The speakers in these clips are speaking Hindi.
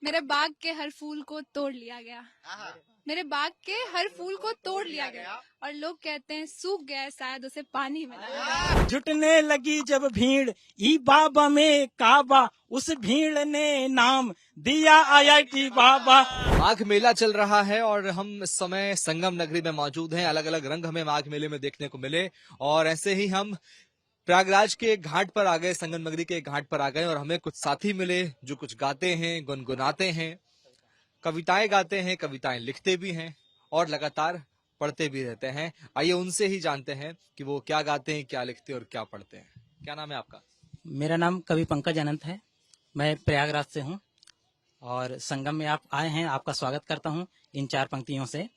मेरे बाग के हर फूल को तोड़ लिया गया। मेरे बाग के हर फूल को तोड़ लिया गया और लोग कहते हैं सूख गया है, शायद उसे पानी मिला। जुटने लगी जब भीड़ ई बाबा में काबा, उस भीड़ ने नाम दिया IIT बाबा। माघ मेला चल रहा है और हम इस समय संगम नगरी में मौजूद हैं। अलग अलग रंग हमें माघ मेले में देखने को मिले और ऐसे ही हम प्रयागराज के घाट पर आ गए, संगम नगरी के घाट पर आ गए और हमें कुछ साथी मिले जो कुछ गाते हैं, गुनगुनाते हैं, कविताएं गाते हैं, कविताएं लिखते भी हैं और लगातार पढ़ते भी रहते हैं। आइए उनसे ही जानते हैं कि वो क्या गाते हैं, क्या लिखते हैं और क्या पढ़ते हैं। क्या नाम है आपका? मेरा नाम कवि पंकज अनंत है। मैं प्रयागराज से हूँ और संगम में आप आए हैं, आपका स्वागत करता हूँ इन 4 पंक्तियों से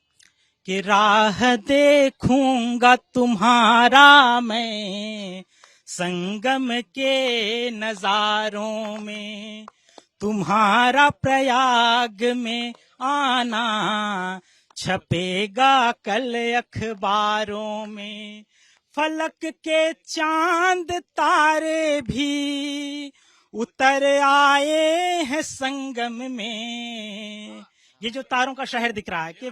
कि राह देखूंगा तुम्हारा मैं संगम के नजारों में, तुम्हारा प्रयाग में आना छपेगा कल अखबारों में, फलक के चांद तारे भी उतर आए हैं संगम में। ये जो तारों का शहर दिख रहा है कि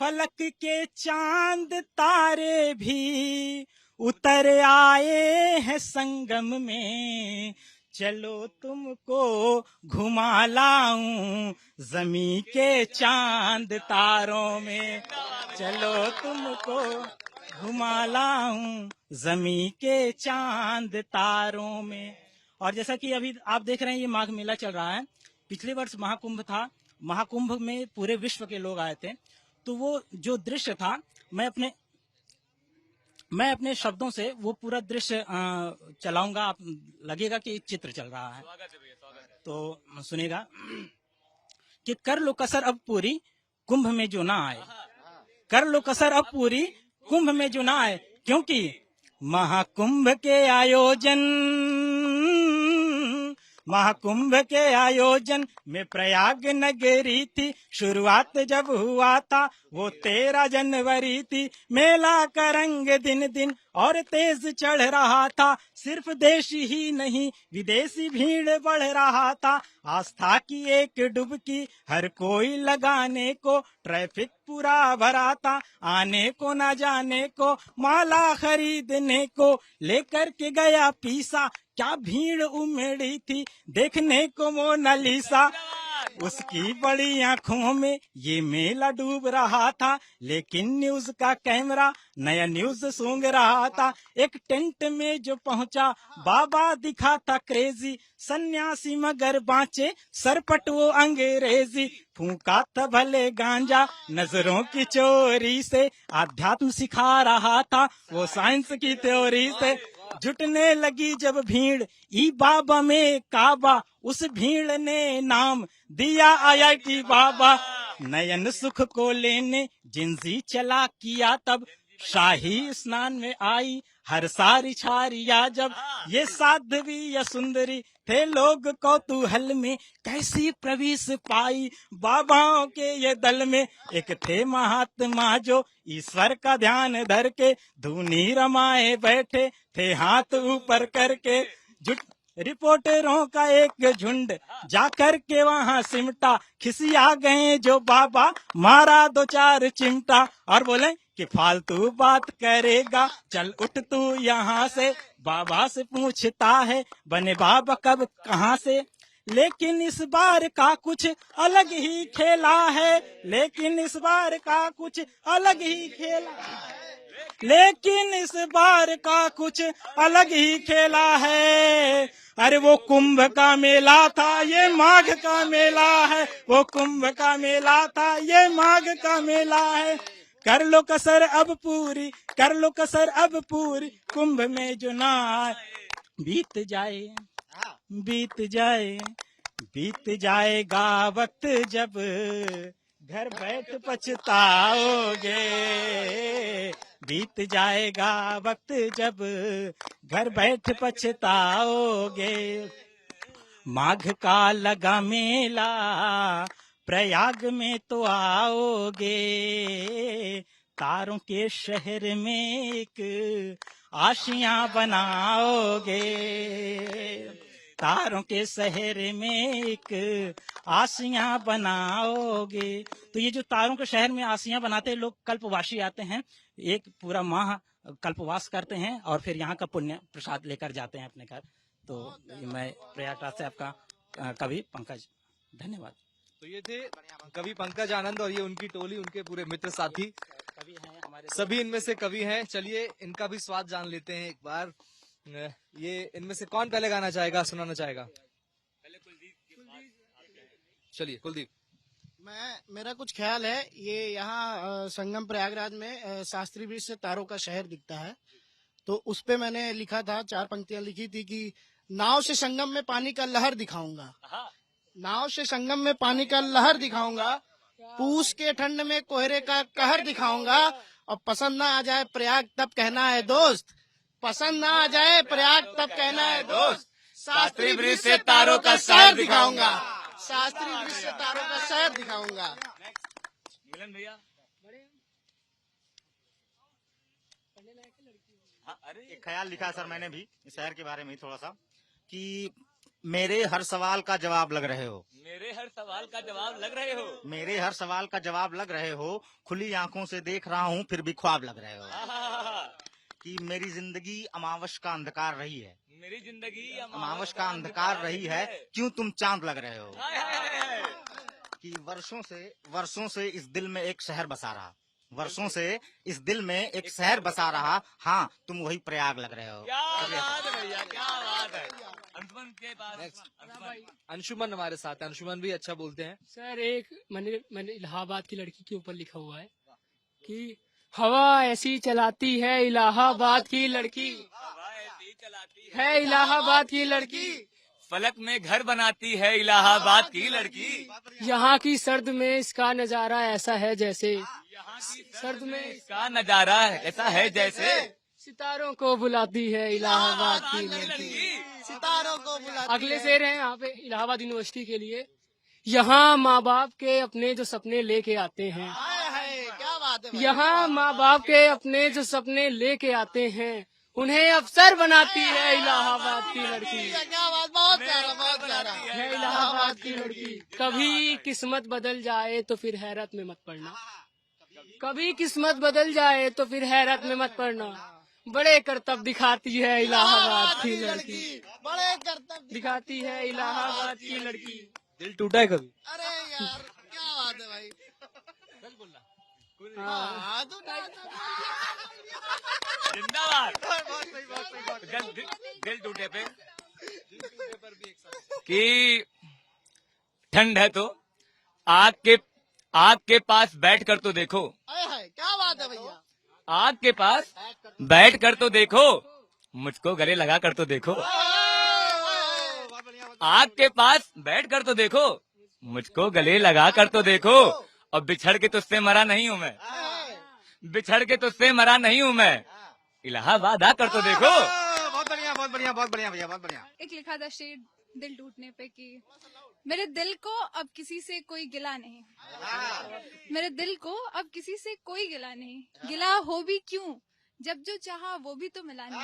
फलक के चांद तारे भी उतर आए हैं संगम में, चलो तुमको घुमा लाऊं जमी के चांद तारों में, चलो तुमको घुमा लाऊं जमी के चांद तारों में। और जैसा कि अभी आप देख रहे हैं ये माघ मेला चल रहा है। पिछले वर्ष महाकुंभ था, महाकुंभ में पूरे विश्व के लोग आए थे, तो वो जो दृश्य था मैं अपने शब्दों से वो पूरा दृश्य चलाऊंगा। आप लगेगा कि एक चित्र चल रहा है, तो सुनेगा कि कर लो कसर अब पूरी कुंभ में जो ना आए, कर लो कसर अब पूरी कुंभ में जो ना आए, क्योंकि महाकुंभ के आयोजन में प्रयाग नगरी थी। शुरुआत जब हुआ था वो 13 जनवरी थी। मेला का रंग दिन दिन और तेज चढ़ रहा था, सिर्फ देशी ही नहीं विदेशी भीड़ बढ़ रहा था। आस्था की एक डुबकी हर कोई लगाने को, ट्रैफिक पूरा भरा था आने को ना जाने को, माला खरीदने को लेकर के गया पीसा, क्या भीड़ उमड़ी थी देखने को मोनालिसा। उसकी बड़ी आंखों में ये मेला डूब रहा था, लेकिन न्यूज का कैमरा नया न्यूज सूंघ रहा था। एक टेंट में जो पहुंचा बाबा दिखा था क्रेजी, सन्यासी मगर बाँचे सरपट वो अंग्रेजी। फूंका था भले गांजा नजरों की चोरी से, आध्यात्म सिखा रहा था वो साइंस की थ्योरी से। जुटने लगी जब भीड़ ई बाबा में काबा, उस भीड़ ने नाम दिया IIT बाबा। नयन सुख को लेने जिंजी चला किया तब, शाही स्नान में आई हर सारी छारिया जब। ये साध्वी या सुंदरी थे लोग कौतूहल में, कैसी प्रवेश पाई बाबाओं के ये दल में। एक थे महात्मा जो ईश्वर का ध्यान धर के, धुनी रमाए बैठे थे हाथ ऊपर करके। रिपोर्टरों का एक झुंड जाकर के वहाँ सिमटा, खिसिया गए जो बाबा मारा 2-4 चिमटा, और बोले कि फालतू बात करेगा चल उठ तू यहाँ से। बाबा से पूछता है बने बाबा कब कहाँ से, लेकिन इस बार का कुछ अलग ही खेला है, लेकिन इस बार का कुछ अलग ही खेला है, लेकिन इस बार का कुछ अलग ही खेला है। अरे वो कुंभ का मेला था ये माघ का मेला है, वो कुंभ का मेला था ये माघ का मेला है। कर लो कसर अब पूरी, कर लो कसर अब पूरी कुंभ में जो ना आए। बीत जाए बीत जाए बीत जाएगा वक्त जब घर बैठ पछताओगे, बीत जाएगा वक्त जब घर बैठ पछताओगे। माघ का लगा मेला प्रयाग में तो आओगे, तारों के शहर में एक आशियां बनाओगे। तारों के शहर में एक आसियां बनाओगे। तो ये जो तारों के शहर में आसियां बनाते लोग, कल्पवासी आते हैं, एक पूरा माह कल्पवास करते हैं और फिर यहाँ का पुण्य प्रसाद लेकर जाते हैं अपने घर। तो मैं प्रयागराज से आपका कवि पंकज, धन्यवाद। तो ये थे कवि पंकज आनंद और ये उनकी टोली, उनके पूरे मित्र साथी कवि हैं हमारे, सभी इनमें से कवि हैं। चलिए इनका भी स्वाद जान लेते हैं एक बार। ये इनमें से कौन पहले गाना चाहेगा, सुनाना चाहेगा? चलिए कुलदीप। मेरा कुछ ख्याल है, ये यहाँ संगम प्रयागराज में शास्त्री ब्रिज से तारों का शहर दिखता है, तो उस पे मैंने लिखा था, 4 पंक्तियां लिखी थी कि नाव से संगम में पानी का लहर दिखाऊंगा, नाव से संगम में पानी का लहर दिखाऊंगा, पूस के ठंड में कोहरे का कहर दिखाऊंगा, और पसंद ना आ जाए प्रयाग तब कहना है दोस्त, पसंद ना आ जाए प्रयाग तब कहना है दोस्त, शास्त्री ब्रिज से तारों का शहर दिखाऊंगा, शास्त्री ब्रिज से तारों का शहर दिखाऊंगा। मिलन भैया। एक ख्याल लिखा सर मैंने भी इस शहर के बारे में थोड़ा सा, कि मेरे हर सवाल का जवाब लग रहे हो, मेरे हर सवाल का जवाब लग रहे हो, मेरे हर सवाल का जवाब लग रहे हो, खुली आंखों से देख रहा हूँ फिर भी ख्वाब लग रहे हो, कि मेरी जिंदगी अमावस का अंधकार रही है, मेरी जिंदगी अमावस का अंधकार रही है, क्यों तुम चांद लग रहे हो, कि वर्षों से इस दिल में एक शहर बसा रहा, वर्षों से इस दिल में एक शहर बसा रहा, हाँ तुम वही प्रयाग लग रहे हो। क्या बात है भैया, क्या बात है। अंशुमन के पास, अंशुमन हमारे साथ है। अंशुमन भी अच्छा बोलते हैं। सर एक मैंने इलाहाबाद की लड़की के ऊपर लिखा हुआ है कि हवा ऐसी चलाती है इलाहाबाद की लड़की, है इलाहाबाद की लड़की, फलक में घर बनाती है इलाहाबाद की लड़की, यहाँ की सर्द में इसका नजारा ऐसा है जैसे, सर्द में इसका नजारा ऐसा है जैसे, सितारों को बुलाती है इलाहाबाद की लड़की। सितारों को बुलाती अगले शेर हैं यहाँ पे इलाहाबाद यूनिवर्सिटी के लिए, यहाँ माँ बाप के अपने जो सपने लेके आते हैं, है, क्या बात है भाई। यहाँ माँ बाप के अपने जो सपने लेके आते हैं, उन्हें अफसर बनाती है इलाहाबाद की लड़की, क्या बात, बहुत प्यारा, बहुत प्यारा है इलाहाबाद की लड़की। कभी किस्मत बदल जाए तो फिर हैरत में मत पड़ना, कभी किस्मत बदल जाए तो फिर हैरत में मत पड़ना, बड़े करतब दिखाती है इलाहाबाद की लड़की, बड़े करतब दिखाती है इलाहाबाद की लड़की। दिल टूटा है कभी? अरे यार क्या बात है भाई। हाँ, जिंदाबाद। दिल टूटे पे कि ठंड है तो आग के पास बैठ कर तो देखो, क्या बात है भैया। आग के पास बैठ कर तो देखो, मुझको गले लगा कर तो देखो, आग के पास बैठ कर तो देखो, मुझको गले लगा कर तो देखो, और बिछड़ के तुझसे मरा नहीं हूँ मैं, बिछड़ के तुझसे मरा नहीं हूँ मैं, इलाहाबाद आ कर तो देखो। बहुत बढ़िया, बहुत बढ़िया, बहुत बढ़िया भैया, बहुत बढ़िया। एक लिखा था शेर दिल टूटने पे कि मेरे दिल को अब किसी से कोई गिला नहीं, मेरे दिल को अब किसी से कोई गिला नहीं, गिला हो भी क्यों जब जो चाहा वो भी तो मिला नहीं,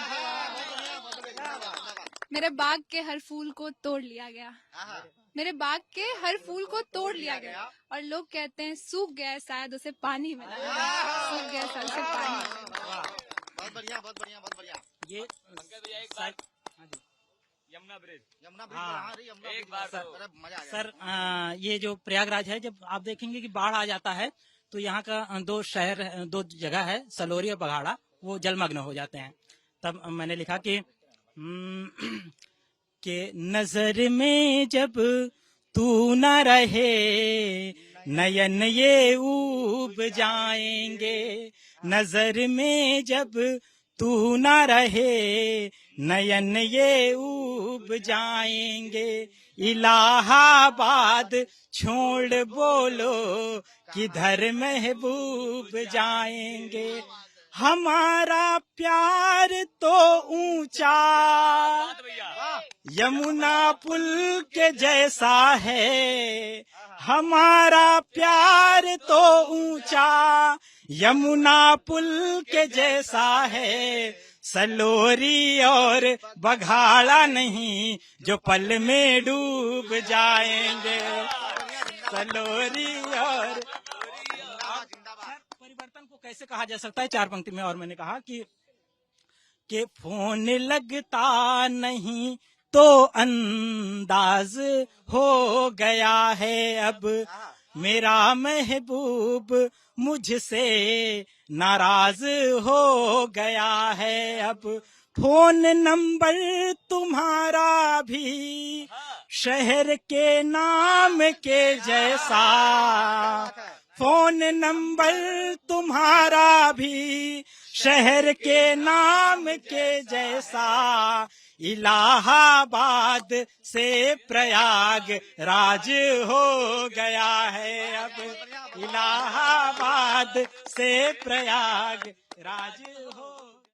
मेरे बाग के हर फूल को तोड़ लिया गया, मेरे बाग के हर फूल को तोड़ लिया गया, और लोग कहते हैं सूख गया, शायद उसे पानी मिला, सूख गया शायद उसे पानी मिला। बहुत बढ़िया, बहुत बढ़िया, बहुत बढ़िया। ये यमुना ब्रिज, हाँ, एक बार मजा आ गया। सर ये जो प्रयागराज है, जब आप देखेंगे कि बाढ़ आ जाता है तो यहाँ का दो जगह है, सलोरी और बघाड़ा, वो जलमग्न हो जाते हैं। तब मैंने लिखा कि नजर में जब तू न रहे नयन ये ऊब जाएंगे, नजर में जब तू न रहे नयन ये ऊब जाएंगे, इलाहाबाद छोड़ बोलो किधर महबूब जाएंगे, हमारा प्यार तो ऊंचा यमुना पुल के जैसा है, हमारा प्यार तो ऊंचा यमुना पुल के जैसा है, सलोरी और बघाड़ा नहीं जो पल में डूब जाएंगे। सलोरी और परिवर्तन को कैसे कहा जा सकता है? 4 पंक्ति में और मैंने कहा कि फोन लगता नहीं तो अंदाज हो गया है अब, मेरा महबूब मुझसे नाराज हो गया है अब। फोन नंबर तुम्हारा भी शहर के नाम के जैसा, फोन नंबर तुम्हारा भी शहर के नाम के जैसा। इलाहाबाद से प्रयाग राज हो गया है अब, इलाहाबाद से प्रयाग राज हो